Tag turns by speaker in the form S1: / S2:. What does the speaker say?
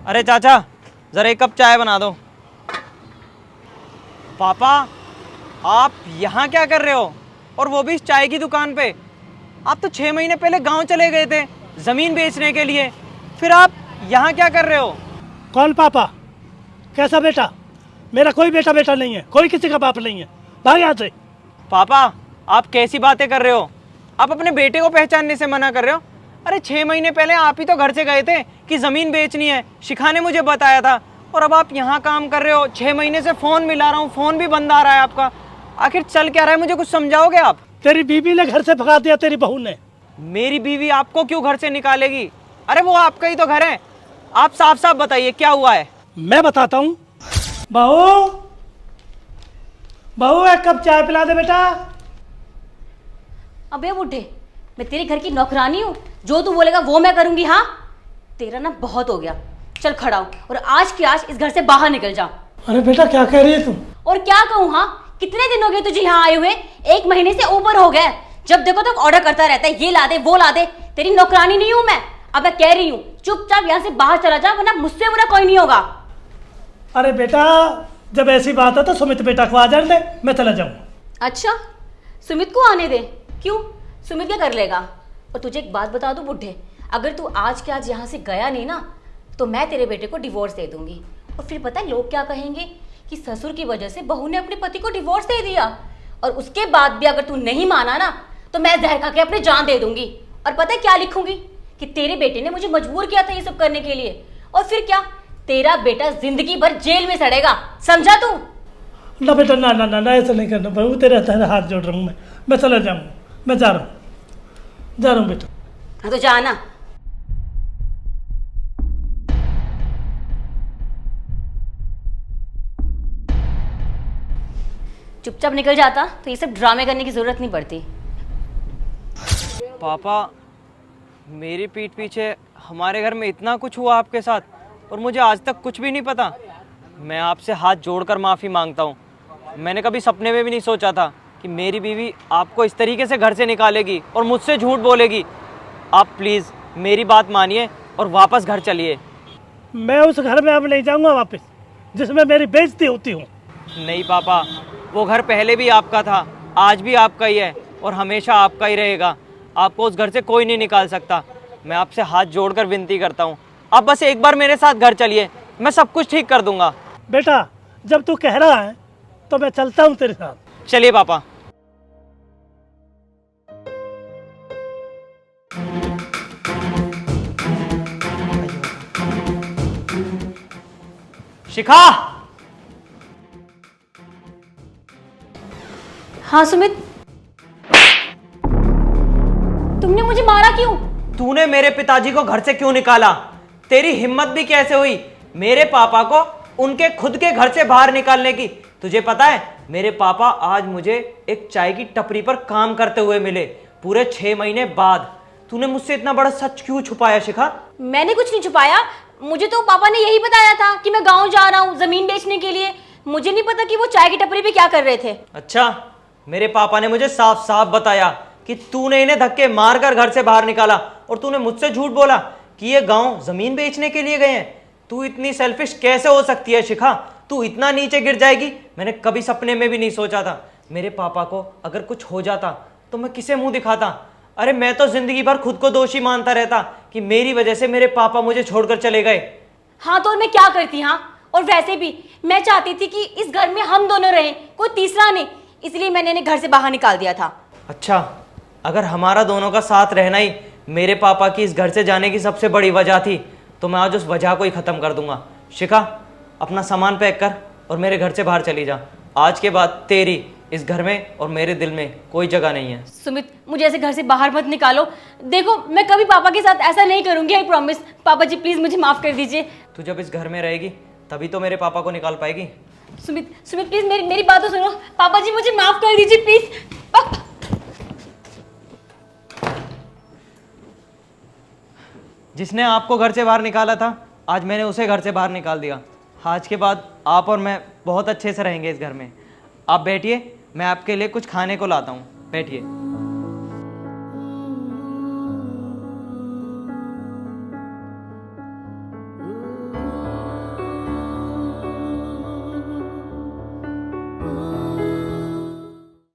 S1: अरे चाचा, जरा एक कप चाय बना दो। पापा, आप यहाँ क्या कर रहे हो? और वो भी इस चाय की दुकान पे। आप तो 6 महीने पहले गांव चले गए थे जमीन बेचने के लिए, फिर आप यहाँ क्या कर रहे हो?
S2: कौन पापा? कैसा बेटा? मेरा कोई बेटा बेटा नहीं है, कोई किसी का बाप नहीं है। भाग यहाँ से।
S1: पापा, आप कैसी बातें कर रहे हो? आप अपने बेटे को पहचानने से मना कर रहे हो? अरे 6 महीने पहले आप ही तो घर से गए थे कि जमीन बेचनी है, शिखा ने मुझे बताया था। और अब आप यहाँ काम कर रहे हो। 6 महीने से फोन मिला रहा हूँ, फोन भी बंद आ रहा है आपका। आखिर चल क्या रहा है, मुझे कुछ समझाओगे आप?
S2: तेरी बीबी ने घर से भगा दिया, तेरी बहू ने।
S1: मेरी बीवी आपको क्यों घर से निकालेगी? अरे वो आपका ही तो घर है। आप साफ साफ बताइए क्या हुआ है।
S2: मैं बताता हूँ। बहू, बहू एक कप चाय पिला दे बेटा।
S3: अबे बूढ़े, मैं तेरे घर की नौकरानी हूँ? जो तू बोलेगा वो मैं करूंगी। हाँ, तेरा ना बहुत हो गया। चल खड़ा हो और आज की आज इस घर से बाहर निकल जा।
S2: अरे बेटा क्या कह रही है तुम?
S3: और क्या कहूँ? हाँ, कितने दिन हो गए तुझे यहाँ आए हुए? 1 महीने से ऊपर हो गया। जब देखो तो ऑर्डर करता रहता है, ये ला दे वो ला दे। तेरी नौकरानी नहीं हूँ मैं। अब मैं कह रही हूँ चुपचाप यहाँ से बाहर चला जा, वरना मुझसे बुरा कोई नहीं होगा।
S2: अरे बेटा, जब ऐसी बात है तो सुमित बेटा को आ जाने दे, मैं चला जाऊँ।
S3: अच्छा, सुमित को आने दे। क्यों? सुमित क्या कर लेगा? और तुझे एक बात बता दूं बुढ़े, अगर तू आज के आज यहाँ से गया नहीं ना, तो मैं तेरे बेटे को डिवोर्स दे दूंगी। और फिर पता है लोग क्या कहेंगे कि ससुर की वजह से बहू ने अपने पति को डिवोर्स दे दिया। और उसके बाद भी अगर तू नहीं माना ना, तो मैं जहर खा के अपनी जान दे दूंगी। और पता है क्या लिखूंगी? कि तेरे बेटे ने मुझे मजबूर किया था ये सब करने के लिए। और फिर क्या, तेरा बेटा जिंदगी भर जेल में सड़ेगा। समझा तू?
S2: ना बेटा, ना ना ना ना, ऐसा नहीं करना बहू, तेरे हाथ जोड़ रहा हूँ मैं चला जाऊँगा। मैं जा रहा हूँ बेटा।
S3: हाँ तो जाना। चुपचाप निकल जाता तो ये सब ड्रामे करने की जरूरत नहीं पड़ती।
S1: पापा, मेरी पीठ पीछे हमारे घर में इतना कुछ हुआ आपके साथ, और मुझे आज तक कुछ भी नहीं पता। मैं आपसे हाथ जोड़कर माफ़ी मांगता हूँ। मैंने कभी सपने में भी नहीं सोचा था कि मेरी बीवी आपको इस तरीके से घर से निकालेगी और मुझसे झूठ बोलेगी। आप प्लीज़ मेरी बात मानिए और वापस घर चलिए।
S2: मैं उस घर में अब नहीं जाऊँगा वापस, जिसमें मेरी बेइज्जती होती हूँ।
S1: नहीं पापा, वो घर पहले भी आपका था, आज भी आपका ही है और हमेशा आपका ही रहेगा। आपको उस घर से कोई नहीं निकाल सकता। मैं आपसे हाथ जोड़कर विनती करता हूँ, आप बस एक बार मेरे साथ घर चलिए, मैं सब कुछ ठीक कर दूंगा।
S2: बेटा, जब तू कह रहा है तो मैं चलता हूँ तेरे साथ।
S1: चलिए पापा। शिखा!
S3: हाँ सुमित, तुमने मुझे मारा क्यों?
S1: तूने मेरे पिताजी को घर से क्यों निकाला? तेरी हिम्मत भी कैसे हुई मेरे पापा को उनके खुद के घर से बाहर निकालने की? तुझे पता है मेरे पापा आज मुझे एक चाय की टपरी पर काम करते हुए मिले, पूरे 6 महीने बाद। तूने मुझसे इतना बड़ा सच क्यों छुपाया शिखा?
S3: मैंने कुछ नहीं छुपाया। मुझे तो पापा ने यही बताया था कि मैं गांव जा रहा हूँ जमीन बेचने के लिए। मुझे नहीं पता कि वो चाय की टपरी पे क्या कर रहे थे।
S1: अच्छा, मेरे पापा ने मुझे साफ साफ बताया कि तूने इन्हें धक्के मारकर घर से बाहर निकाला और तूने मुझसे झूठ बोला कि ये गांव जमीन बेचने के लिए गए हैं। तू इतनी सेल्फिश कैसे हो सकती है शिखा? तू इतना नीचे गिर जाएगी, मैंने कभी सपने में भी नहीं सोचा था। मेरे पापा को अगर कुछ हो जाता तो मैं किसे मुंह दिखाता? अरे मैं तो जिंदगी भर खुद को दोषी मानता रहता कि मेरी वजह से मेरे पापा मुझे छोड़कर चले गए।
S3: हाँ तो और मैं क्या करती? हाँ, और वैसे भी मैं चाहती थी कि इस घर में हम दोनों रहें, कोई तीसरा नहीं, इसलिए मैंने इन्हें घर से बाहर निकाल दिया था।
S1: अच्छा, अगर हमारा दोनों का साथ रहना ही मेरे पापा की इस घर से जाने की सबसे बड़ी वजह थी, तो मैं आज उस वजह को ही खत्म कर दूंगा। शिखा, अपना सामान पैक कर और मेरे घर से बाहर चली जा। आज के बाद तेरी इस घर में और मेरे दिल में कोई जगह नहीं है।
S3: सुमित, मुझे ऐसे घर से बाहर मत निकालो। देखो, मैं कभी पापा के साथ ऐसा नहीं करूंगी, आई प्रॉमिस। पापा जी प्लीज मुझे माफ कर दीजिए।
S1: तू जब इस घर में रहेगी तभी तो मेरे पापा को निकाल पाएगी।
S3: सुमित, सुमित प्लीज मेरी बात तो सुनो। पापा जी मुझे माफ कर दीजिए प्लीज।
S1: जिसने आपको घर से बाहर निकाला था, आज मैंने उसे घर से बाहर निकाल दिया। आज के बाद आप और मैं बहुत अच्छे से रहेंगे इस घर में। आप बैठिए, मैं आपके लिए कुछ खाने को लाता हूँ। बैठिए।
S4: ओ